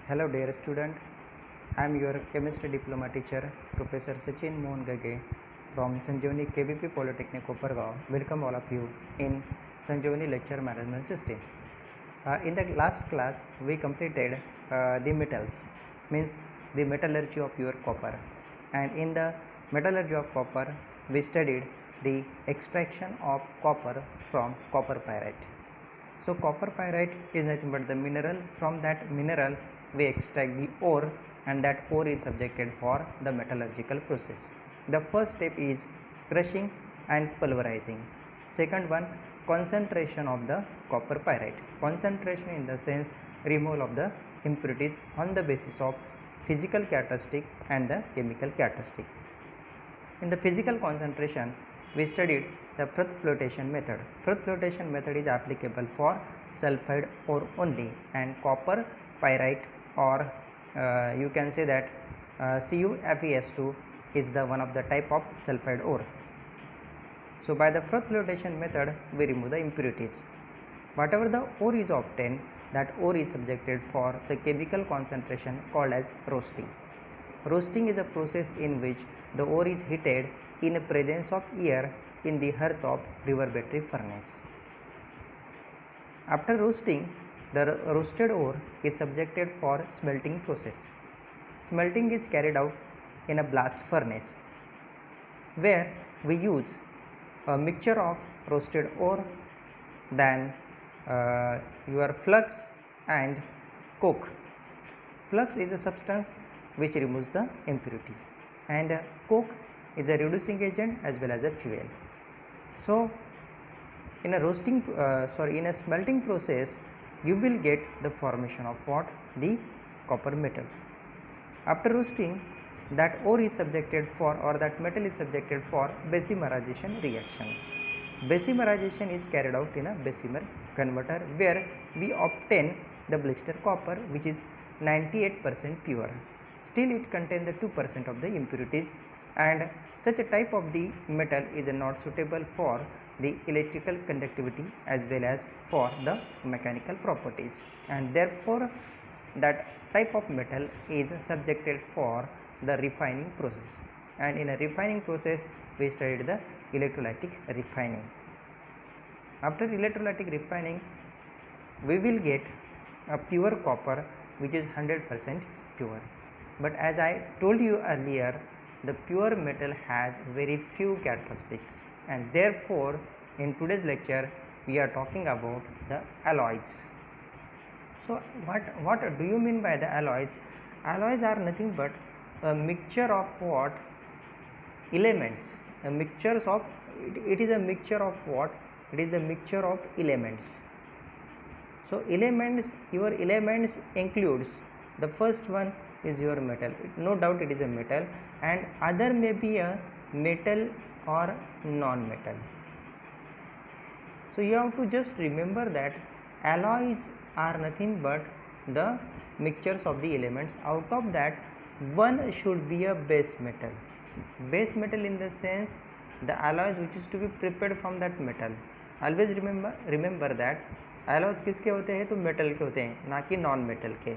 Hello dear student, I am your chemistry diploma teacher Professor Sachin Mohan Gage from Sanjeevani KVP Polytechnic Kopargaon. Welcome all of you in Sanjeevani lecture management system. In the last class we completed the metals, means the metallurgy of your copper, and in the metallurgy of copper we studied the extraction of copper from copper pyrite. So copper pyrite is nothing but the mineral. From that mineral we extract the ore, and that ore is subjected for the metallurgical process. The first step is crushing and pulverizing. Second one, concentration of the copper pyrite. Concentration in the sense removal of the impurities on the basis of physical characteristic and the chemical characteristic. In the physical concentration, we studied the Firth flotation method. Firth flotation method is applicable for sulfide ore only, and copper pyrite, or you can say that CuFeS2 is the one of the type of sulfide ore. So by the Firth flotation method we remove the impurities. Whatever the ore is obtained, that ore is subjected for the chemical concentration called as roasting. Roasting is a process in which the ore is heated in the presence of air in the hearth of reverberatory furnace. After roasting, the roasted ore is subjected for smelting process. Smelting is carried out in a blast furnace, where we use a mixture of roasted ore, then your flux and coke. Flux is a substance which removes the impurity, and coke is a reducing agent as well as a fuel. So in a smelting process you will get the formation of what? The copper metal. After roasting, that ore is subjected for, or that metal is subjected for, Bessemerization reaction. Bessemerization is carried out in a Bessemer converter, where we obtain the blister copper, which is 98% pure. Still it contains the 2% of the impurities, and such a type of the metal is not suitable for the electrical conductivity as well as for the mechanical properties, and therefore that type of metal is subjected for the refining process. And in a refining process we studied the electrolytic refining. After electrolytic refining we will get a pure copper which is 100% pure. But as I told you earlier, the pure metal has very few characteristics, and therefore in today's lecture we are talking about the alloys. So what do you mean by the alloys? Alloys are nothing but a mixture of what? Elements. A mixture of it is a mixture of what? It is a mixture of elements. So elements, your elements includes, the first one is your metal. No doubt it is a metal, and other may be a metal or non-metal. So you have to just remember that alloys are nothing but the mixtures of the elements. Out of that, one should be a base metal. Base metal in the sense the alloys which is to be prepared from that metal. Always remember that alloys किसके होते हैं? तो metal के होते हैं, ना कि non metal के.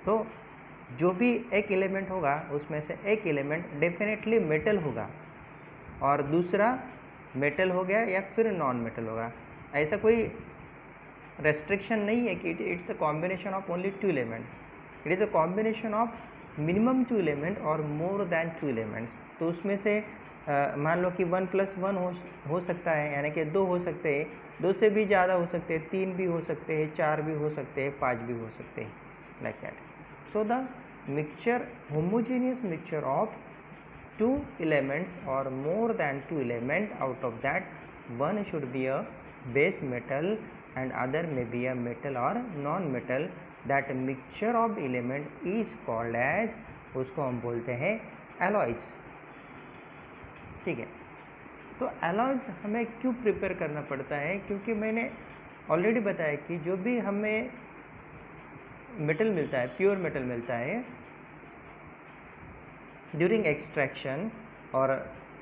तो जो भी एक एलिमेंट होगा उसमें से एक एलिमेंट डेफिनेटली मेटल होगा और दूसरा मेटल हो गया या फिर नॉन मेटल होगा. ऐसा कोई रेस्ट्रिक्शन नहीं है कि it's a combination of only two element. It is a combination of minimum two element और मोर देन टू एलिमेंट्स. तो उसमें से मान लो कि 1+1 हो सकता है, यानी कि 2 हो सकते हैं, 2 से भी ज़्यादा हो सकते हैं, 3 भी हो सकते हैं, 4 भी हो सकते हैं, 5 भी हो सकते हैं, like that. So the mixture, homogeneous mixture of 2 elements or more than 2 elements, out of that one should be a base metal and other may be a metal or non-metal. That mixture of element is called as, उसको हम बोलते हैं alloys. ठीक है. तो alloys हमें क्यों prepare करना पड़ता है? क्योंकि मैंने ऑलरेडी बताया कि जो भी हमें मेटल मिलता है, प्योर मेटल मिलता है, ड्यूरिंग एक्सट्रैक्शन और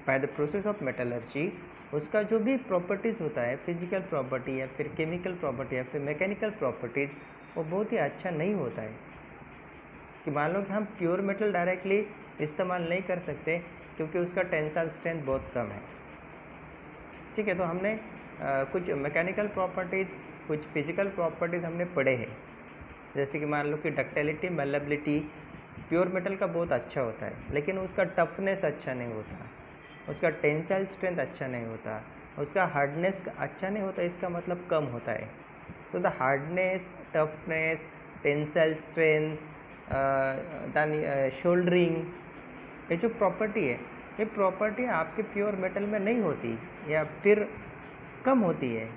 by the process of metallurgy, उसका जो भी प्रॉपर्टीज़ होता है, फिजिकल प्रॉपर्टी या फिर केमिकल प्रॉपर्टी या फिर मैकेनिकल प्रॉपर्टीज़, वो बहुत ही अच्छा नहीं होता है. कि मान लो कि हम प्योर मेटल डायरेक्टली इस्तेमाल नहीं कर सकते क्योंकि उसका टेंसाइल स्ट्रेंथ बहुत कम है, ठीक है। तो हमने कुछ मैकेनिकल प्रॉपर्टीज़, कुछ फिजिकल प्रॉपर्टीज़ हमने पढ़े हैं, जैसे कि मान लो कि डक्टिलिटी, मेलेबिलिटी प्योर मेटल का बहुत अच्छा होता है, लेकिन उसका टफनेस अच्छा नहीं होता, उसका टेंसाइल स्ट्रेंथ अच्छा नहीं होता, उसका हार्डनेस अच्छा नहीं होता, इसका मतलब कम होता है। तो the hardness, toughness, tensile strength, soldering, ये जो प्रॉपर्टी है, ये प्रॉपर्टी आपके प्योर मेटल में नहीं होती या फिर कम होती है,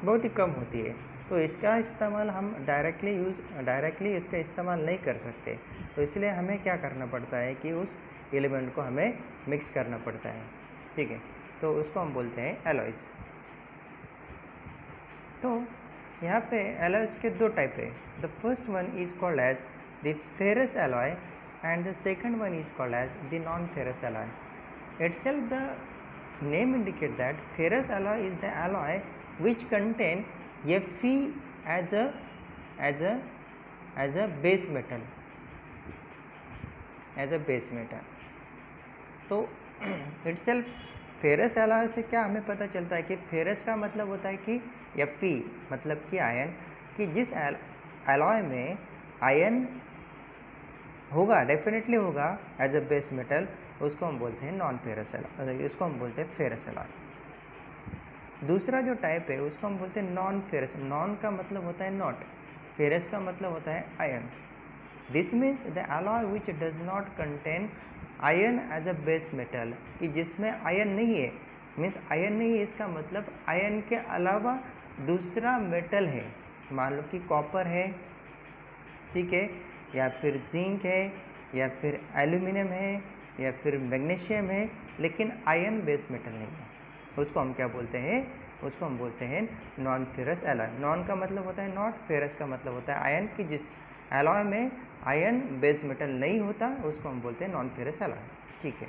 बहुत ही कम होती है। तो इसका इस्तेमाल हम डायरेक्टली इसका इस्तेमाल नहीं कर सकते। तो इसलिए हमें क्या करना पड़ता है कि उस एलिमेंट को हमें मिक्स करना पड़ता है, ठीक है। तो उसको हम बोलते हैं एलॉयज़। तो यहाँ पे एलॉयज़ के दो टाइप है। The first one is called as the ferrous alloy and the second one is called as the non-ferrous alloy. Itself the name indicates that ferrous alloy is the alloy which contain Fe as a base metal, तो itself ferrous alloy से क्या हमें पता चलता है कि ferrous का मतलब होता है कि Fe मतलब कि आयन, कि जिस एलॉय में आयन होगा, डेफिनेटली होगा एज अ बेस मेटल, उसको हम बोलते हैं नॉन फेरस एलॉय, इसको हम बोलते हैं फेरस एलॉय। दूसरा जो टाइप है उसको हम बोलते हैं नॉन फेरस। नॉन का मतलब होता है नॉट, फेरस का मतलब होता है iron. This means the alloy which does not contain iron as a base metal, कि जिसमें आयन नहीं है, मीन्स आयन नहीं है, इसका मतलब आयन के अलावा दूसरा मेटल है। मान लो कि कॉपर है, ठीक है, या फिर जिंक है, या फिर एल्यूमिनियम है, या फिर मैग्नीशियम है, लेकिन आयन बेस मेटल नहीं है, उसको हम क्या बोलते हैं, उसको हम बोलते हैं नॉन फेरस एलॉय। नॉन का मतलब होता है नॉट, फेरस का मतलब होता है आयन, कि जिस एलॉय में आयन बेस मेटल नहीं होता उसको हम बोलते हैं नॉन फेरस एलॉय, ठीक है।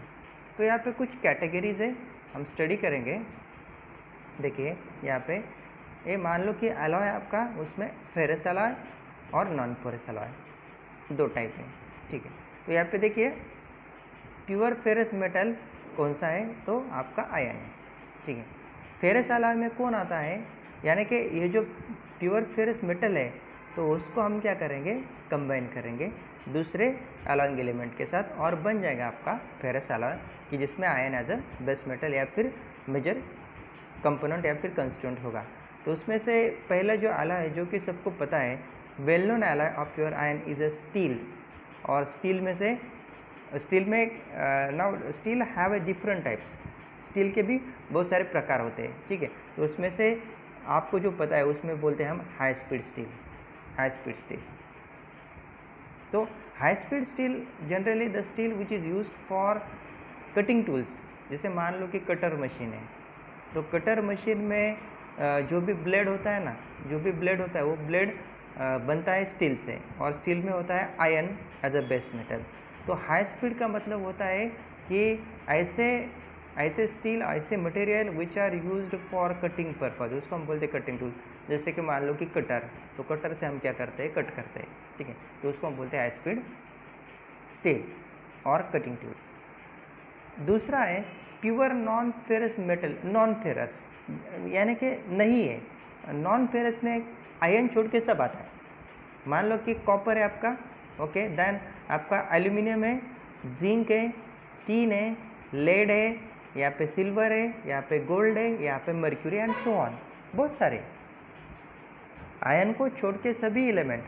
तो यहाँ पे कुछ कैटेगरीज है, हम स्टडी करेंगे। देखिए यहाँ पे ये मान लो कि एलॉय आपका, उसमें फेरस एलॉय और नॉन फेरस एलॉय दो टाइप है, ठीक है। तो यहाँ पे देखिए प्योर फेरस मेटल कौन सा है, तो आपका आयन है, ठीक है। फेरस एलॉय में कौन आता है, यानी कि ये जो प्योर फेरस मेटल है, तो उसको हम क्या करेंगे, कंबाइन करेंगे दूसरे एलॉइंग एलिमेंट के साथ और बन जाएगा आपका फेरस एलॉय, कि जिसमें iron as a base metal या फिर मेजर कंपोनेंट या फिर कंस्टिट्यूएंट होगा। तो उसमें से पहला जो एलॉय है, जो कि सबको पता है, well known alloy of pure ion is a steel. और स्टील में से, स्टील में now steel have a different types, steel के भी बहुत सारे प्रकार होते हैं, ठीक है। तो उसमें से आपको जो पता है उसमें बोलते हैं हम high speed steel, high speed steel. तो high speed steel generally the steel which is used for cutting tools, जैसे मान लो कि कटर मशीन है, तो कटर मशीन में जो भी ब्लेड होता है ना, जो भी ब्लेड होता है वो ब्लेड बनता है स्टील से, और स्टील में होता है iron as a base metal. तो हाई स्पीड का मतलब होता है कि ऐसे स्टील, ऐसे material which are used for cutting purpose, उसको हम बोलते हैं कटिंग टूल। जैसे कि मान लो कि कटर, तो कटर से हम क्या करते हैं, कट करते हैं, ठीक है। तो उसको हम बोलते हैं हाई स्पीड स्टील और कटिंग टूल्स। दूसरा है pure non ferrous metal, non ferrous यानी कि नहीं है, नॉन फेरस में आयन छोड़ के सब आता है। मान लो कि कॉपर है आपका, ओके, देन आपका एल्यूमिनियम है, जिंक है, टीन है, लेड है, यहाँ पे सिल्वर है, यहाँ पे गोल्ड है, यहाँ पे मर्क्यूरी एंड सो ऑन, बहुत सारे आयन को छोड़ के सभी एलिमेंट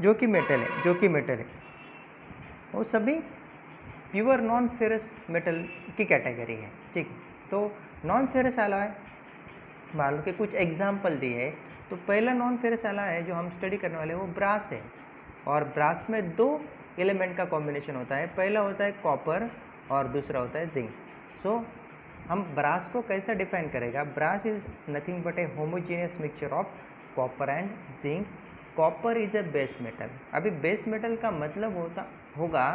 जो कि मेटल है, वो सभी प्योर नॉन फेरस मेटल की कैटेगरी है, ठीक है। तो नॉन फेरस एलॉय मान लो कि कुछ एग्जाम्पल दिए है। तो पहला नॉन फेरस एलॉय है जो हम स्टडी करने वाले हैं वो ब्रास है, और ब्रास में दो एलिमेंट का कॉम्बिनेशन होता है, पहला होता है कॉपर और दूसरा होता है जिंक। सो हम ब्रास को कैसे डिफाइन करेगा, brass is nothing but a homogeneous mixture of copper and zinc. Copper is a base metal. अभी बेस मेटल का मतलब होगा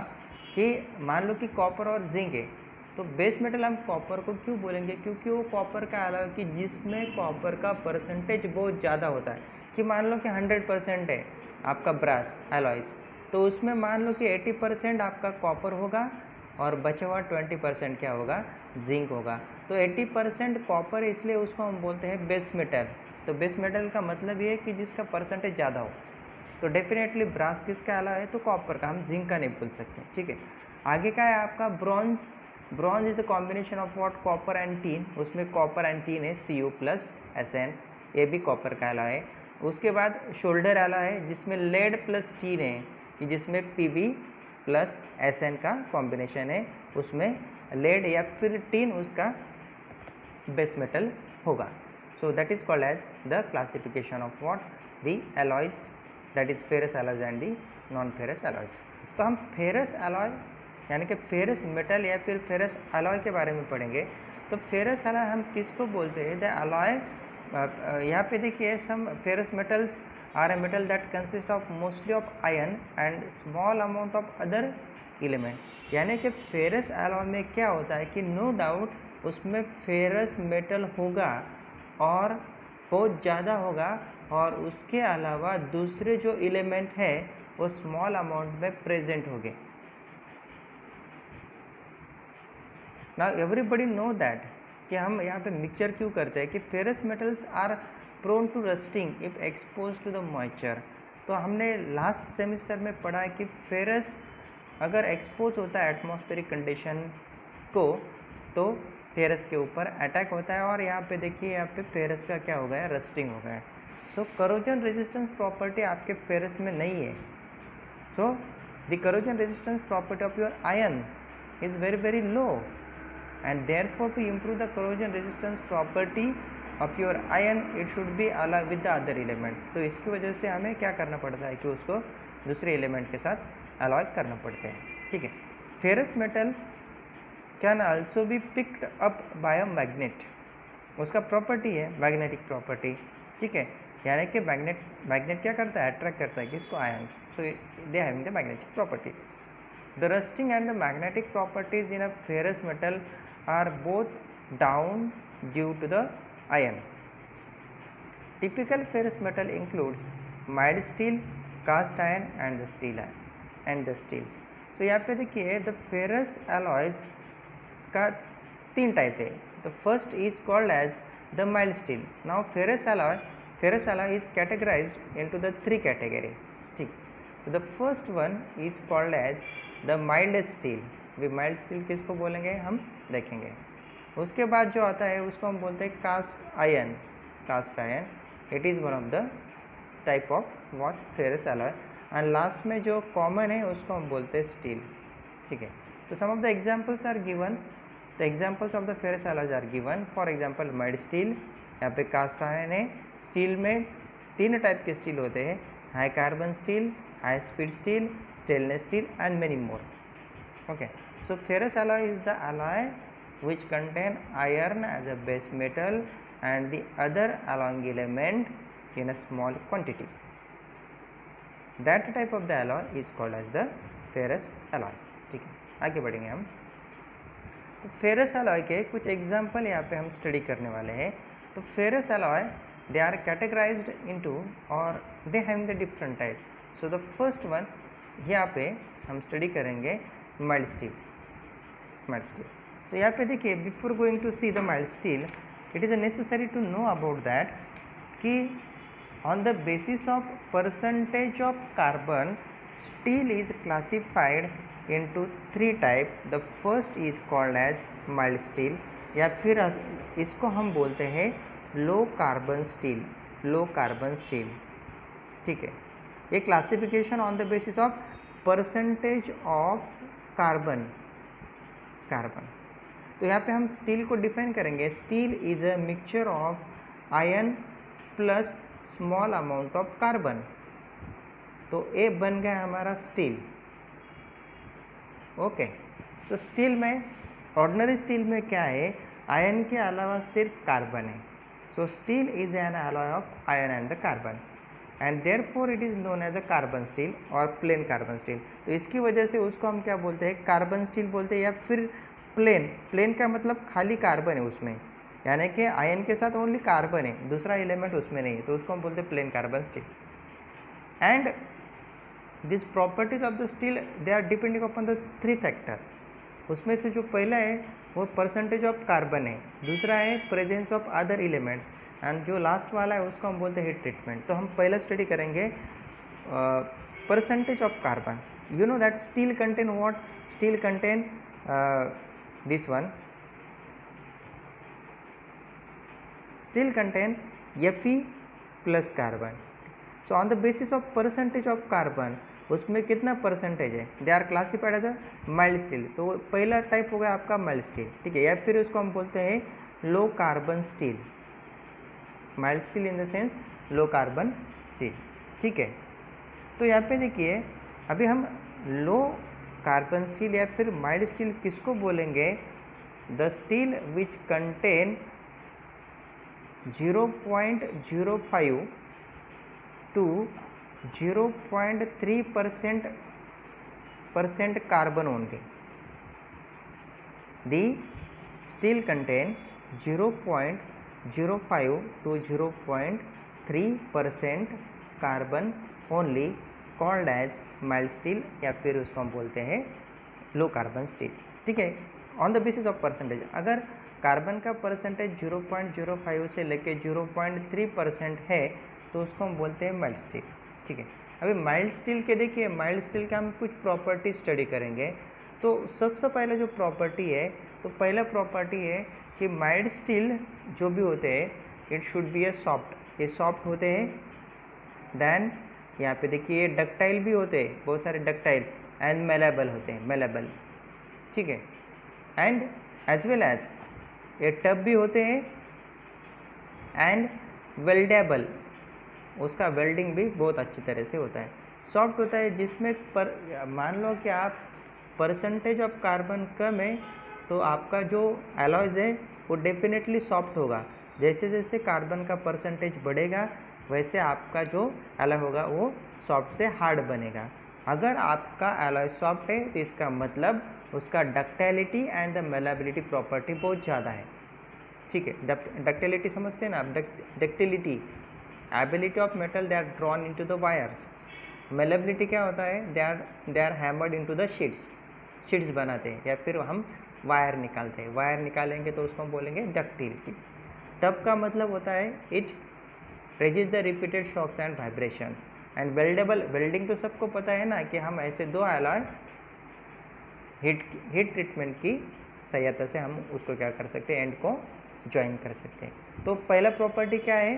कि मान लो कि कॉपर और जिंक है, तो बेस मेटल हम कॉपर को क्यों बोलेंगे, क्योंकि वो कॉपर का एलॉय कि जिसमें कॉपर का परसेंटेज बहुत ज़्यादा होता है, कि मान लो कि 100% है आपका ब्रास एलॉयज, तो उसमें मान लो कि 80% आपका कॉपर होगा और बचा हुआ 20% क्या होगा, जिंक होगा। तो 80% कॉपर, इसलिए उसको हम बोलते हैं बेस मेटल। तो बेस मेटल का मतलब ये है कि जिसका परसेंटेज ज़्यादा हो। तो डेफिनेटली ब्रास किसका अलावा है, तो कॉपर का, हम जिंक का नहीं बोल सकते, ठीक है। आगे का है आपका bronze. Bronze is a combination of what, copper and teen. उसमें कॉपर एंड टीन है Cu+Sn, ये भी कॉपर का अलावा है। उसके बाद शोल्डर अलावा है जिसमें लेड प्लस टीन है, जिसमें Pb+Sn का कॉम्बिनेशन है, उसमें लेड या फिर टीन उसका बेस मेटल होगा। So that is called as the classification of what, the alloys, that is ferrous alloys and the non ferrous alloys. तो हम फेरस एलॉय यानी कि फेरस मेटल या फिर फेरस एलॉय के बारे में पढ़ेंगे। तो फेरस एलॉय हम किसको बोलते हैं, द एलॉय, यहाँ पे देखिए, some ferrous metals are a metal that consist of mostly of iron and small amount of other element. यानी कि फेरस एलॉय में क्या होता है कि नो डाउट उसमें फेरस मेटल होगा और बहुत ज़्यादा होगा, और उसके अलावा दूसरे जो एलिमेंट है वो स्मॉल अमाउंट में प्रेजेंट होंगे। नाउ एवरीबडी नो दैट कि हम यहाँ पे मिक्सचर क्यों करते हैं, कि ferrous metals are prone to rusting if expose to the moisture. तो हमने लास्ट सेमेस्टर में पढ़ा है कि फेरस अगर एक्सपोज होता है एटमॉस्फेरिक कंडीशन को, तो फेरस के ऊपर अटैक होता है, और यहाँ पे देखिए, यहाँ पे फेरस का क्या हो गया, रस्टिंग हो गया। सो करोजन रेजिस्टेंस प्रॉपर्टी आपके फेरस में नहीं है। So the corrosion resistance property of your ion is very very low, and therefore to improve the corrosion resistance property of your iron it should be along with the other elements। तो इसकी वजह से हमें क्या करना पड़ता है कि उसको दूसरे एलिमेंट के साथ अलॉय करना पड़ता है, ठीक है। Ferrous metal can also be picked up by a magnet. उसका प्रॉपर्टी है मैग्नेटिक प्रॉपर्टी, ठीक है। यानी कि मैग्नेट क्या करता है, अट्रैक्ट करता है किसको, ions. So they having the magnetic properties. The rusting and the magnetic properties in a ferrous metal are both down due to the iron. Typical ferrous metal includes mild steel, cast iron and the steels. So यहाँ पे देखिए, the ferrous alloys का 3 type है। The first is called as the mild steel. Now ferrous alloy is categorized into the 3 category, ठीक। So the first one is called as the mild steel. Way mild steel किसको बोलेंगे, हम देखेंगे। उसके बाद जो आता है उसको हम बोलते हैं cast iron. It is one of the type of what, ferrous alloy. And last में जो कॉमन है उसको हम बोलते हैं स्टील, ठीक है। तो some of the examples are given, the examples of the ferrous alloys are given. For example mild steel, यहाँ पे कास्ट आयन है। स्टील में 3 टाइप के स्टील होते हैं, high carbon steel, high speed steel, stainless steel and many more. Okay, so ferrous alloy is the alloy which contain iron as a base metal and the other alloying element in a small quantity. That type of the alloy is called as the ferrous alloy, ठीक है। आगे बढ़ेंगे हम। तो ferrous alloy के कुछ example यहाँ पे हम स्टडी करने वाले हैं। तो ferrous alloy they are categorized into or they having the different types. So the first one यहाँ पे हम स्टडी करेंगे माइल्ड स्टील। तो यहाँ पे देखिए, before going to see the mild steel, it is necessary to know about that कि on the basis of percentage of carbon, steel is classified into 3 type. The first is called as mild steel, या फिर इसको हम बोलते हैं लो carbon steel, ठीक है। ये classification on the basis of percentage of carbon. तो यहाँ पे हम स्टील को डिफाइन करेंगे, steel is a mixture of iron plus small amount of carbon. तो ए बन गया हमारा स्टील, ओके। तो स्टील में, ऑर्डिनरी स्टील में क्या है, आयन के अलावा सिर्फ कार्बन है। So steel is an alloy of iron and the carbon, and therefore it is known as a carbon steel और प्लेन कार्बन स्टील। तो इसकी वजह से उसको हम क्या बोलते हैं, कार्बन स्टील बोलते हैं, या फिर प्लेन का मतलब खाली कार्बन है उसमें, यानी कि आयन के साथ ओनली कार्बन है, दूसरा एलिमेंट उसमें नहीं है, तो उसको हम बोलते हैं plain carbon steel. And this properties of the steel they are depending upon the 3 factor. उसमें से जो पहला है वो परसेंटेज ऑफ कार्बन है, दूसरा है presence of other elements and जो लास्ट वाला है उसको हम बोलते हैं हीट ट्रीटमेंट। तो हम पहला स्टडी करेंगे percentage of carbon. You know that steel contain what? Steel contain this one, steel contain Fe plus carbon. So on the basis of percentage of carbon उसमें कितना परसेंटेज है, they are classified as a mild steel. तो पहला type हो गया आपका mild steel, ठीक है, या फिर उसको हम बोलते हैं लो carbon steel. Mild steel in the sense low carbon steel, ठीक है। तो यहाँ पे देखिए अभी हम लो कार्बन स्टील या फिर माइल्ड स्टील किसको बोलेंगे? The steel which contain 0.05 to 0.3% carbon only. The steel contain 0.05 to 0.3% carbon only, called as mild steel या फिर उसको हम बोलते हैं लो कार्बन स्टील, ठीक है। On the basis of percentage, अगर कार्बन का परसेंटेज 0.05 से लेके 0.3% है तो उसको हम बोलते हैं माइल्ड स्टील, ठीक है। अभी माइल्ड स्टील के देखिए, माइल्ड स्टील का हम कुछ प्रॉपर्टी स्टडी करेंगे। तो सबसे पहले जो प्रॉपर्टी है, तो पहला प्रॉपर्टी है कि माइल्ड स्टील जो भी होते हैं it should be A soft, ये सॉफ्ट होते हैं। देन यहाँ पे देखिए डक्टाइल भी होते हैं, बहुत सारे डक्टाइल एंड मेलेबल होते हैं, मेलेबल, ठीक है। एंड एज वेल एज ये टब भी होते हैं एंड वेल्डेबल, उसका वेल्डिंग भी बहुत अच्छी तरह से होता है। सॉफ्ट होता है जिसमें मान लो कि आप परसेंटेज ऑफ कार्बन कम है तो आपका जो एलॉयज है वो डेफिनेटली सॉफ्ट होगा। जैसे जैसे कार्बन का परसेंटेज बढ़ेगा वैसे आपका जो एलॉय होगा वो सॉफ्ट से हार्ड बनेगा। अगर आपका एलॉय सॉफ्ट है तो इसका मतलब उसका ductility and the malleability property बहुत ज़्यादा है, ठीक है। डक्टिलिटी समझते हैं ना आप? Ductility ability of metal they are drawn into the wires. Malleability क्या होता है? They are hammered into the sheets बनाते हैं या फिर हम वायर निकालते हैं। वायर निकालेंगे तो उसको हम बोलेंगे डक्टिलिटी। टब का मतलब होता है it resist the repeated shocks and vibration. And weldable, welding तो सबको पता है ना कि हम ऐसे दो एलॉय हीट ट्रीटमेंट की सहायता से हम उसको क्या कर सकते हैं, एंड को ज्वाइन कर सकते हैं। तो पहला प्रॉपर्टी क्या है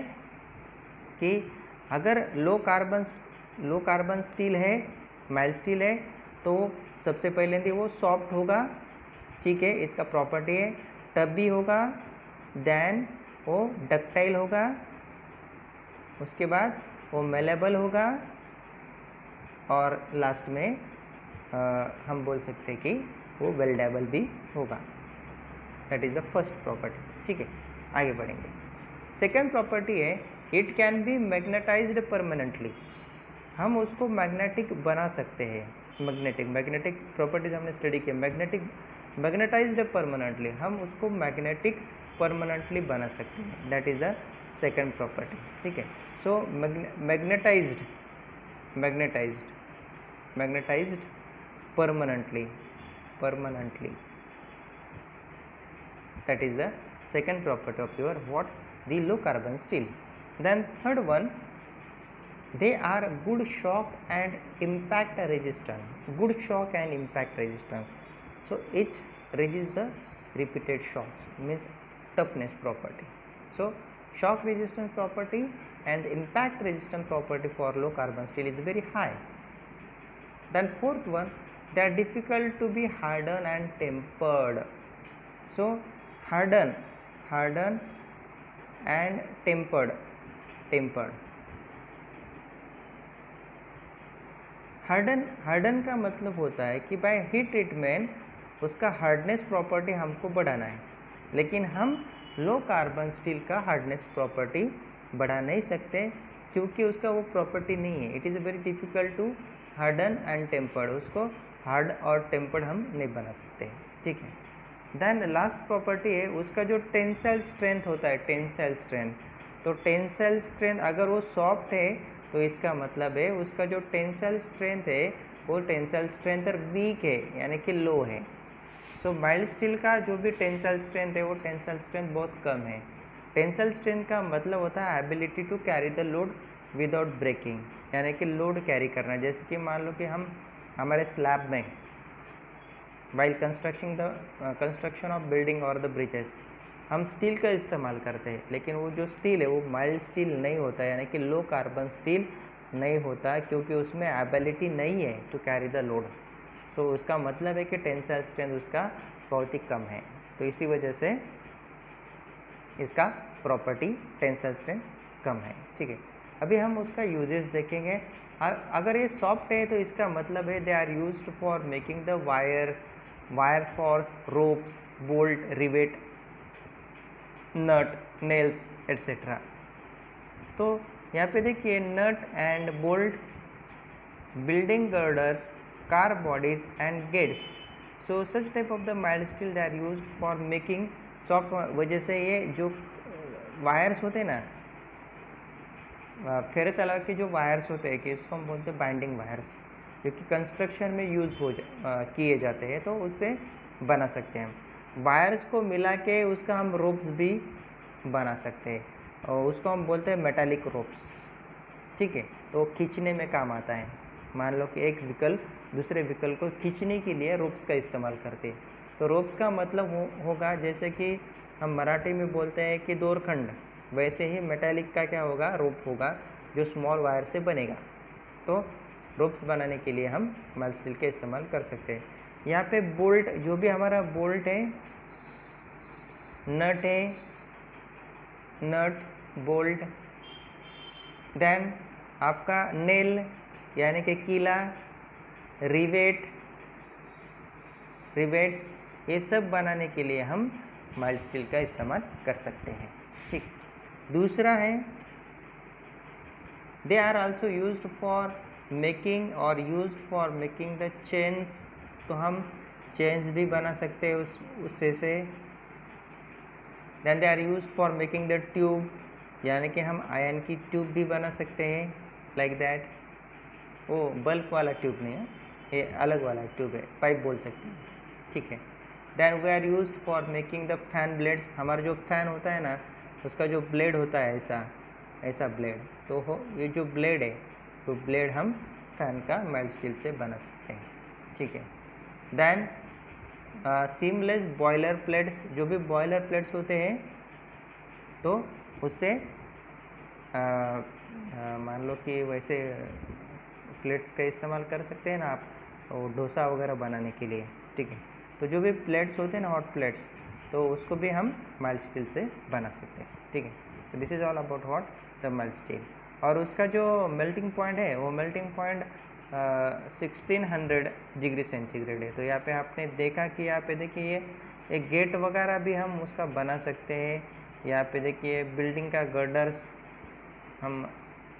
कि अगर लो कार्बन स्टील है, माइल्ड स्टील है, तो सबसे पहले वो सॉफ्ट होगा, ठीक है, इसका प्रॉपर्टी है। टब भी होगा, देन वो डक्टाइल होगा, उसके बाद वो मेलेबल होगा और लास्ट में हम बोल सकते हैं कि वो वेल्डेबल भी होगा। That is the first property, ठीक है। आगे बढ़ेंगे। सेकेंड प्रॉपर्टी है it can be magnetised permanently. हम उसको मैग्नेटिक बना सकते हैं। मैग्नेटिक प्रॉपर्टीज हमने स्टडी किया। मैग्नेटाइज्ड परमानेंटली, हम उसको मैग्नेटिक परमानेंटली बना सकते हैं। That is the second property, ठीक है। सो magnetised permanently, that is the second property of your what? The low carbon steel. Then third one, they are good shock and impact resistance. So it resists the repeated shocks, means toughness property. So shock resistance property and impact resistance property for low carbon steel is very high. Then fourth one, they are difficult to be hardened and tempered. So harden and tempered. harden का मतलब होता है कि by heat treatment उसका hardness property हमको बढ़ाना है, लेकिन हम लो कार्बन स्टील का हार्डनेस प्रॉपर्टी बढ़ा नहीं सकते क्योंकि उसका वो प्रॉपर्टी नहीं है। It is very difficult to harden and tempered, उसको हार्ड और टेम्पर्ड हम नहीं बना सकते, ठीक है। देन लास्ट प्रॉपर्टी है उसका जो टेंसाइल स्ट्रेंथ होता है, टेंसाइल स्ट्रेंथ। तो टेंसाइल स्ट्रेंथ अगर वो सॉफ्ट है तो इसका मतलब है उसका जो टेंसाइल स्ट्रेंथ है वो टेंसाइल स्ट्रेंथ वीक है, यानी कि लो है। सो माइल्ड स्टील का जो भी टेंसाइल स्ट्रेंथ है वो टेंसाइल स्ट्रेंथ बहुत कम है। टेंसाइल स्ट्रेंथ का मतलब होता है ability to carry the load without breaking, यानी कि लोड कैरी करना। जैसे कि मान लो कि हम हमारे स्लैब में वाइल कंस्ट्रक्शन ऑफ बिल्डिंग और द ब्रिजेस हम स्टील का इस्तेमाल करते हैं, लेकिन वो जो स्टील है वो माइल्ड स्टील नहीं होता, यानी कि लो कार्बन स्टील नहीं होता, क्योंकि उसमें एबिलिटी नहीं है टू कैरी द लोड। तो उसका मतलब है कि टेंसाइल स्ट्रेंथ उसका बहुत ही कम है, तो इसी वजह से इसका प्रॉपर्टी टेंसाइल स्ट्रेंथ कम है। ठीक है, अभी हम उसका यूजेस देखेंगे। अगर ये सॉफ्ट है तो इसका मतलब है they are used for making the wire force, ropes, bolt, rivet, nut, nails etcetera. तो यहाँ पे देखिए nut and bolt, building girders, car bodies and gates, so such type of the mild steel they are used for making soft. वजह से ये जो wires होते हैं ना, फेरस अलॉय के जो वायर्स होते हैं कि इसको हम बोलते हैं बाइंडिंग वायर्स, जो कि कंस्ट्रक्शन में यूज किए जाते हैं, तो उससे बना सकते हैं। वायर्स को मिला के उसका हम रोप्स भी बना सकते हैं, और उसको हम बोलते हैं मेटालिक रोप्स। ठीक है, तो खींचने में काम आता है। मान लो कि एक व्हीकल दूसरे व्हीकल को खींचने के लिए रोप्स का इस्तेमाल करते हैं। तो रोप्स का मतलब होगा जैसे कि हम मराठी में बोलते हैं कि दोरखंड, वैसे ही मेटालिक का क्या होगा, रोप होगा जो स्मॉल वायर से बनेगा। तो रोप्स बनाने के लिए हम माइल्ड स्टील का इस्तेमाल कर सकते हैं। यहाँ पे बोल्ट, जो भी हमारा बोल्ट है, नट है, नट बोल्ट, देन आपका नेल यानी कि कीला, रिवेट्स, ये सब बनाने के लिए हम माइल्ड स्टील का इस्तेमाल कर सकते हैं। ठीक, दूसरा है they are also used for making और used for making the chains, तो हम चेन्स भी बना सकते हैं उससे से। Then they are used for making the tube, यानी कि हम आयरन की ट्यूब भी बना सकते हैं, लाइक दैट। वो बल्ब वाला ट्यूब नहीं है, ये अलग वाला ट्यूब है, पाइप बोल सकते हैं। ठीक है, then we are used for making the fan blades, हमारा जो फैन होता है ना उसका जो ब्लेड होता है ऐसा ब्लेड, तो ये जो ब्लेड है तो ब्लेड हम फैन का माइल्ड स्टील से बना सकते हैं। ठीक है, देन सीमलेस बॉयलर प्लेट्स, जो भी बॉयलर प्लेट्स होते हैं तो उससे मान लो कि वैसे प्लेट्स का इस्तेमाल कर सकते हैं ना आप, और डोसा वगैरह बनाने के लिए। ठीक है, तो जो भी प्लेट्स होते हैं ना, हॉट प्लेट्स, तो उसको भी हम माइल्ड स्टील से बना सकते हैं। ठीक है, तो this is all about what the mild steel. और उसका जो मेल्टिंग पॉइंट है वो मेल्टिंग पॉइंट 1600 डिग्री सेंटीग्रेड है। तो यहाँ पे आपने देखा कि यहाँ पे देखिए एक गेट वगैरह भी हम उसका बना सकते हैं। यहाँ पे देखिए बिल्डिंग का गर्डर्स हम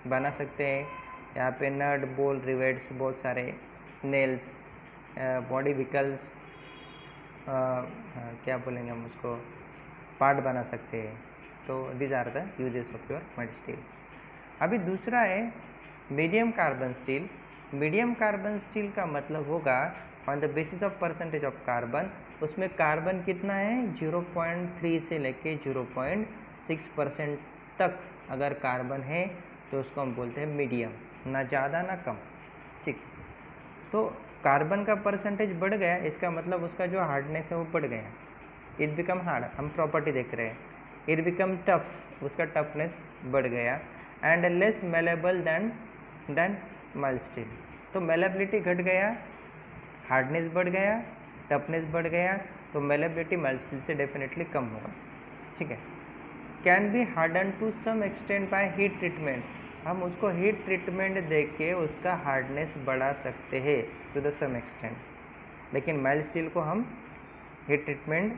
बना सकते हैं। यहाँ पे नट, बोल्ट, रिवेट्स, बहुत सारे नेल्स, बॉडी व्हीकल्स, क्या बोलेंगे हम उसको, पार्ट बना सकते हैं। तो these are the uses of your mild steel. अभी दूसरा है medium carbon steel. Medium carbon steel का मतलब होगा on the basis of percentage of carbon, उसमें कार्बन कितना है 0.3 से लेके 0.6% तक अगर कार्बन है तो उसको हम बोलते हैं मीडियम, ना ज़्यादा ना कम। ठीक, तो कार्बन का परसेंटेज बढ़ गया, इसका मतलब उसका जो हार्डनेस है वो बढ़ गया, इट बिकम हार्ड, हम प्रॉपर्टी देख रहे हैं। इट बिकम टफ, उसका टफनेस बढ़ गया, and less malleable than mild steel. तो मेलेबिलिटी घट गया, हार्डनेस बढ़ गया, टफनेस बढ़ गया, तो मेलेबिलिटी माइल्ड स्टील से डेफिनेटली कम होगा। ठीक है, can be harden to some extent by heat treatment, हम उसको हीट ट्रीटमेंट दे के उसका हार्डनेस बढ़ा सकते हैं टू द सम एक्सटेंट, लेकिन माइल्ड स्टील को हम हीट ट्रीटमेंट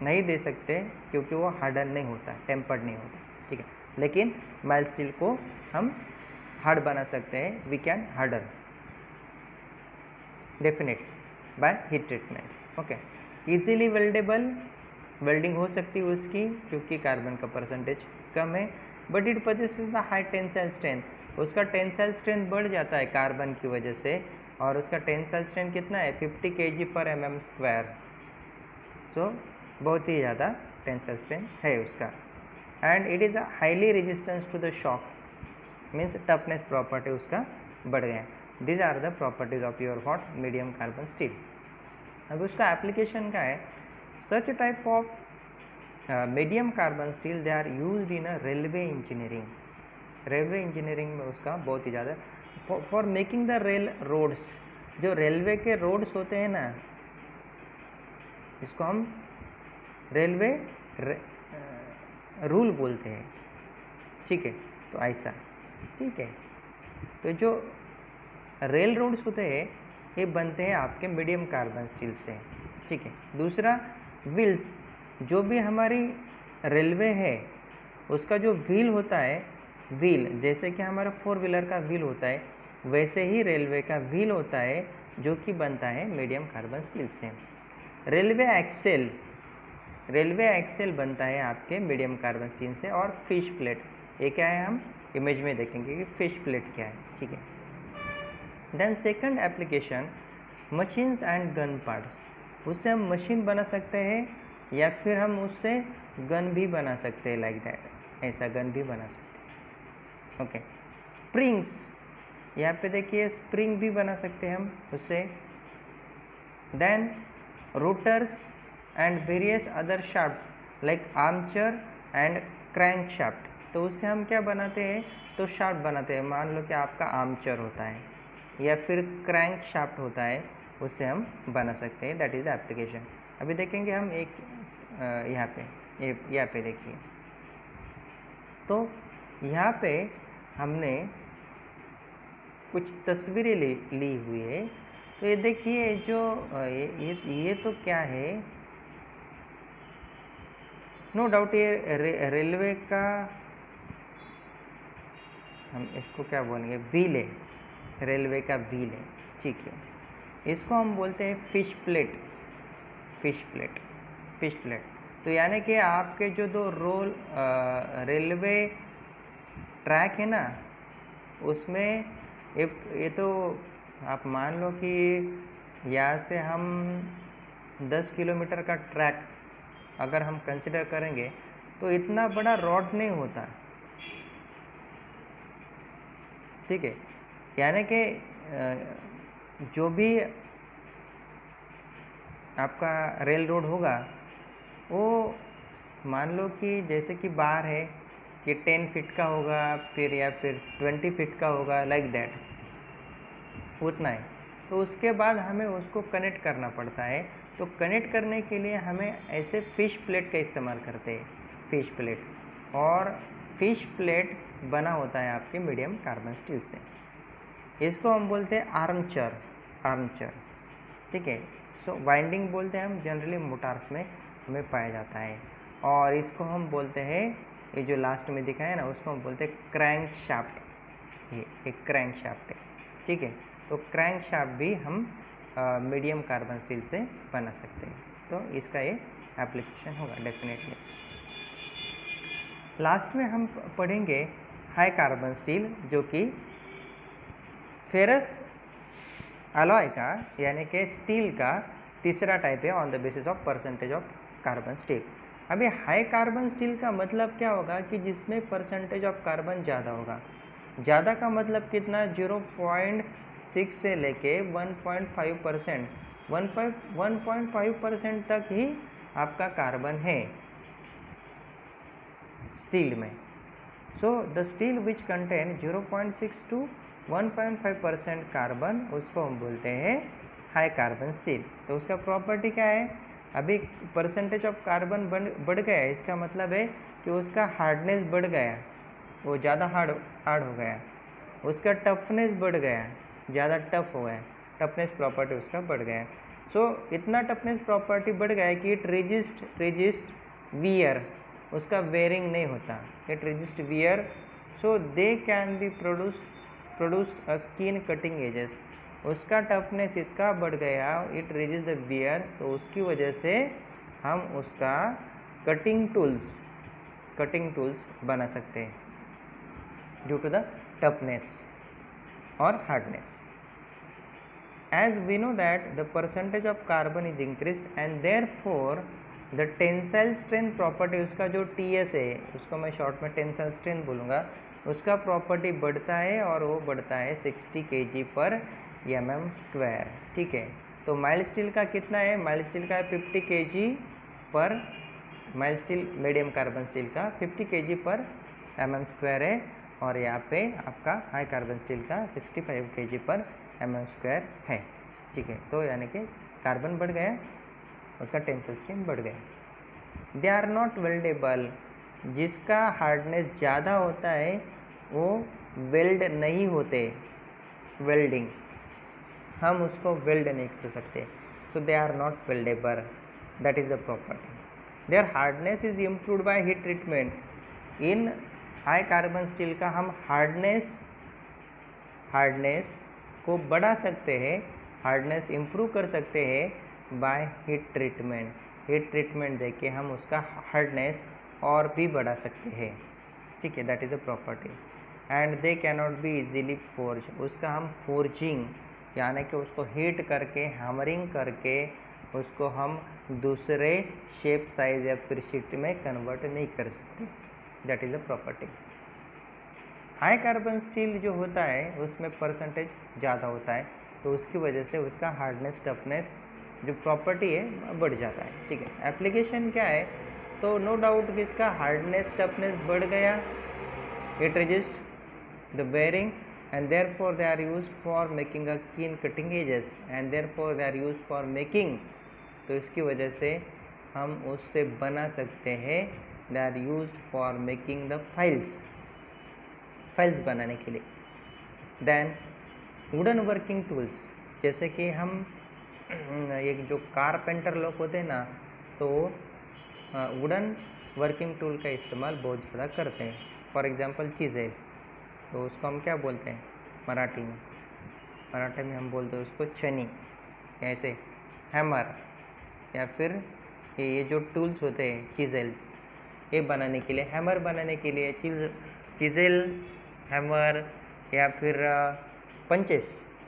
नहीं दे सकते क्योंकि वो हार्डन नहीं होता, टेम्पर्ड नहीं होता। ठीक है, लेकिन माइल्ड स्टील को हम हार्ड बना सकते हैं, we can harden definite by heat treatment. Okay, easily weldable, welding हो सकती है उसकी क्योंकि कार्बन का परसेंटेज कम है, but it possesses the high tensile strength, उसका टेंसाइल स्ट्रेंथ बढ़ जाता है कार्बन की वजह से, और उसका टेंसाइल स्ट्रेंथ कितना है 50 kg/mm²। सो बहुत ही ज़्यादा टेंसाइल स्ट्रेंथ है उसका। And it is a highly resistance to the shock, means toughness property उसका बढ़ गया। These are the properties of your what medium carbon steel. अब उसका एप्लीकेशन क्या है, such type of medium carbon steel they are used in a railway engineering. Railway engineering में उसका बहुत ही ज़्यादा, for making the rail roads, जो रेलवे के रोड्स होते हैं ना, इसको हम रेलवे रूल बोलते हैं, ठीक है। तो ऐसा, ठीक है। तो जो रेल रोड्स होते हैं ये बनते हैं आपके मीडियम कार्बन स्टील से, ठीक है। दूसरा व्हील्स, जो भी हमारी रेलवे है उसका जो व्हील होता है, व्हील जैसे कि हमारा 4 व्हीलर का व्हील होता है, वैसे ही रेलवे का व्हील होता है जो कि बनता है मीडियम कार्बन स्टील से। रेलवे एक्सेल, रेलवे एक्सेल बनता है आपके मीडियम कार्बन स्टील से। और फिश प्लेट, ये क्या है हम इमेज में देखेंगे कि फिश प्लेट क्या है, ठीक है। Then second application machines and gun parts, उससे हम मशीन बना सकते हैं या फिर हम उससे गन भी बना सकते हैं, लाइक दैट, ऐसा गन भी बना सकते हैं, ओके। स्प्रिंग्स, यहाँ पे देखिए स्प्रिंग भी बना सकते हैं हम उससे। Then rotors and various other shaft like armature and crank shaft, तो उससे हम क्या बनाते हैं, तो शाफ्ट बनाते हैं। मान लो कि आपका आर्मचर होता है या फिर क्रैंक शाफ्ट होता है, उससे हम बना सकते हैं, दैट इज़ द एप्लीकेशन। अभी देखेंगे हम एक यहाँ पे देखिए, तो यहाँ पे हमने कुछ तस्वीरें ली हुई है। तो ये देखिए जो ये तो क्या है, नो डाउट ये रेलवे का, हम इसको क्या बोलेंगे, व्हील है, रेलवे का व्हील है, ठीक है। इसको हम बोलते हैं fish plate, fish plate, fish plate. तो यानी कि आपके जो दो रेलवे ट्रैक है ना, उसमें ये तो आप मान लो कि यहाँ से हम 10 किलोमीटर का ट्रैक अगर हम कंसिडर करेंगे तो इतना बड़ा रॉड नहीं होता, ठीक है। यानी कि जो भी आपका रेल रोड होगा वो मान लो कि जैसे कि बार है कि 10 फीट का होगा, फिर या फिर 20 फीट का होगा, लाइक दैट, उतना है। तो उसके बाद हमें उसको कनेक्ट करना पड़ता है। तो कनेक्ट करने के लिए हमें ऐसे फिश प्लेट का इस्तेमाल करते हैं, फिश प्लेट। और फिश प्लेट बना होता है आपके मीडियम कार्बन स्टील से। इसको हम बोलते हैं आर्मचर, आर्मचर, ठीक है। सो वाइंडिंग बोलते हैं हम, जनरली मोटार्स में हमें पाया जाता है। और इसको हम बोलते हैं, ये जो लास्ट में दिखा है ना, उसको हम बोलते हैं क्रैंक शाफ्ट। ये एक क्रैंक शाफ्ट है, ठीक है। तो क्रैंक शाफ्ट भी हम मीडियम कार्बन स्टील से बना सकते हैं। तो इसका ये एप्लीकेशन होगा डेफिनेटली। लास्ट में हम पढ़ेंगे हाई कार्बन स्टील, जो कि फेरस अलॉय का यानी कि स्टील का तीसरा टाइप है on the basis of percentage of carbon steel. अभी हाई कार्बन स्टील का मतलब क्या होगा कि जिसमें परसेंटेज ऑफ कार्बन ज़्यादा होगा। ज़्यादा का मतलब कितना, 0.6 से लेके 1.5%, 1.5% तक ही आपका कार्बन है स्टील में। So the steel which contain 0.6 to 1.5% carbon, उसको हम बोलते हैं हाई कार्बन स्टील। तो उसका प्रॉपर्टी क्या है, अभी परसेंटेज ऑफ कार्बन बढ़ गया, इसका मतलब है कि उसका हार्डनेस बढ़ गया, वो ज़्यादा हार्ड हो गया। उसका टफनेस बढ़ गया, ज़्यादा टफ हो गया, टफनेस प्रॉपर्टी उसका बढ़ गया। सो इतना टफनेस प्रॉपर्टी बढ़ गया कि इट रेजिस्ट वियर, उसका वेयरिंग नहीं होता, it resist wear. So they can be produced a keen cutting edges, उसका टफनेस इतना बढ़ गया, इट रेजिस्ट द वियर, तो उसकी वजह से हम उसका कटिंग टूल्स बना सकते हैं due to the toughness or hardness. As we know that the percentage of carbon is increased and therefore the tensile strength property, उसका जो TS है उसको मैं शॉर्ट में टेंसाइल स्ट्रेंथ बोलूँगा, उसका प्रॉपर्टी बढ़ता है और वो बढ़ता है 60 kg पर mm²। ठीक है, तो माइल्ड स्टील का कितना है? माइल्ड स्टील का 50 kg पर, mild steel medium carbon steel का 50 kg पर mm² है, और यहाँ पे आपका हाई कार्बन स्टील का 65 kg पर mm² है। ठीक है, तो यानी कि कार्बन बढ़ गया, उसका टेंसाइल स्ट्रेंथ बढ़ गया। दे आर नॉट वेल्डेबल, जिसका हार्डनेस ज़्यादा होता है वो वेल्ड नहीं होते, वेल्डिंग, हम उसको वेल्ड नहीं कर सकते, so they are not weldable, that is the property. Their hardness is improved by heat treatment. In high carbon steel का हम हार्डनेस को बढ़ा सकते हैं, हार्डनेस इम्प्रूव कर सकते हैं bye heat treatment. Heat treatment देके हम उसका हार्डनेस और भी बढ़ा सकते हैं। ठीक है, that is a property. And they cannot be easily forge, उसका हम फोर्जिंग यानी कि उसको हीट करके, हैमरिंग करके उसको हम दूसरे शेप, साइज या फिर शीट में कन्वर्ट नहीं कर सकते, that is a property. High carbon steel जो होता है उसमें परसेंटेज ज़्यादा होता है, तो उसकी वजह से उसका हार्डनेस, टफनेस जो प्रॉपर्टी है बढ़ जाता है। ठीक है, एप्लीकेशन क्या है? तो नो डाउट कि इसका हार्डनेस, टफनेस बढ़ गया, it resist the bearing and therefore they are used for making a keen cutting edges and therefore they are used for making, तो इसकी वजह से हम उससे बना सकते हैं, they are used for making the files बनाने के लिए। देन वुडन वर्किंग टूल्स, जैसे कि हम एक जो कारपेंटर लोग होते हैं ना, तो वुडन वर्किंग टूल का इस्तेमाल बहुत ज़्यादा करते हैं। फॉर एग्जांपल चीज़ें, तो उसको हम क्या बोलते हैं मराठी में हम बोलते हैं उसको छनी, ऐसे हैमर, या फिर ये जो टूल्स होते हैं चीज़ेल्स, ये बनाने के लिए, हैमर बनाने के लिए चीज़ेल, हैमर, या फिर पंचेस,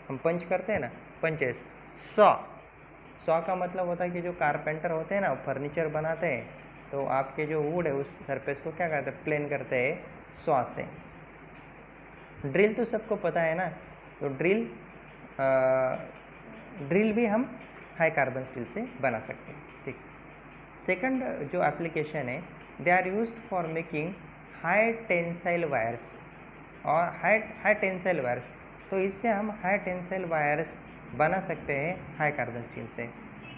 हम पंच करते हैं ना, पंचेस। सॉ का मतलब होता है कि जो कारपेंटर होते हैं ना, फर्नीचर बनाते हैं, तो आपके जो वुड है उस सरफेस को क्या करते हैं, प्लेन करते हैं सॉ से। ड्रिल तो सबको पता है ना, तो ड्रिल भी हम हाई कार्बन स्टील से बना सकते हैं। ठीक, सेकंड जो एप्लीकेशन है, they are used for making high tensile wires और हाई टेंसाइल वायर्स, तो इससे हम हाई टेंसाइल वायर्स बना सकते हैं हाई कार्बन स्टील से।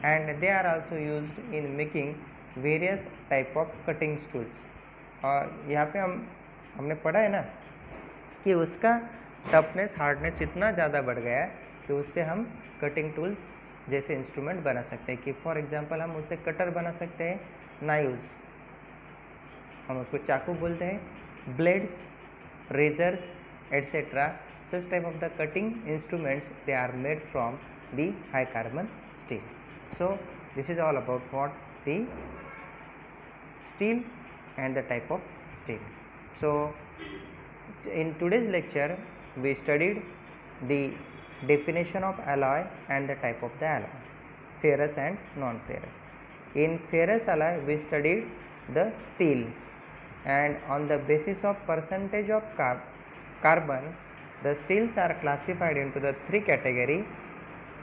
And they are also used in making various type of cutting tools. और यहाँ पे हमने पढ़ा है ना कि उसका टफनेस, हार्डनेस इतना ज़्यादा बढ़ गया है कि उससे हम कटिंग टूल्स जैसे इंस्ट्रूमेंट बना सकते हैं। कि फॉर एग्जांपल हम उससे कटर बना सकते हैं, नाइव्स, हम उसको चाकू बोलते हैं, blades, razors, etc. Such type of the cutting instruments, they are made from the high carbon steel. So this is all about what the steel and the type of steel. So in today's lecture we studied the definition of alloy and the type of the alloy, ferrous and non-ferrous. In ferrous alloy we studied the steel, and on the basis of percentage of carbon, the steels are classified into the three category.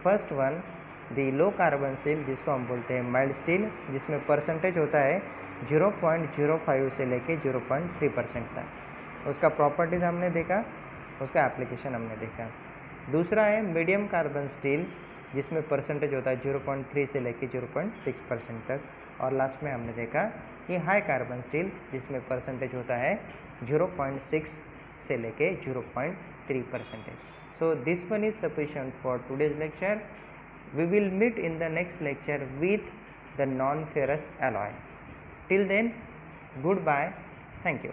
First one, the low carbon steel, जिसको हम बोलते हैं mild steel, जिसमें percentage होता है 0.05 से लेके 0.3% तक। उसका प्रॉपर्टीज हमने देखा, उसका एप्लीकेशन हमने देखा। दूसरा है मीडियम कार्बन स्टील, जिसमें परसेंटेज होता है 0.3 से लेके 0.6% तक। और लास्ट में हमने देखा कि हाई कार्बन स्टील, जिसमें परसेंटेज होता है 0.6 से लेके 0.3%। So this one is sufficient for today's lecture. We will meet in the next lecture with the non ferrous alloy. Till then, goodbye. Thank you.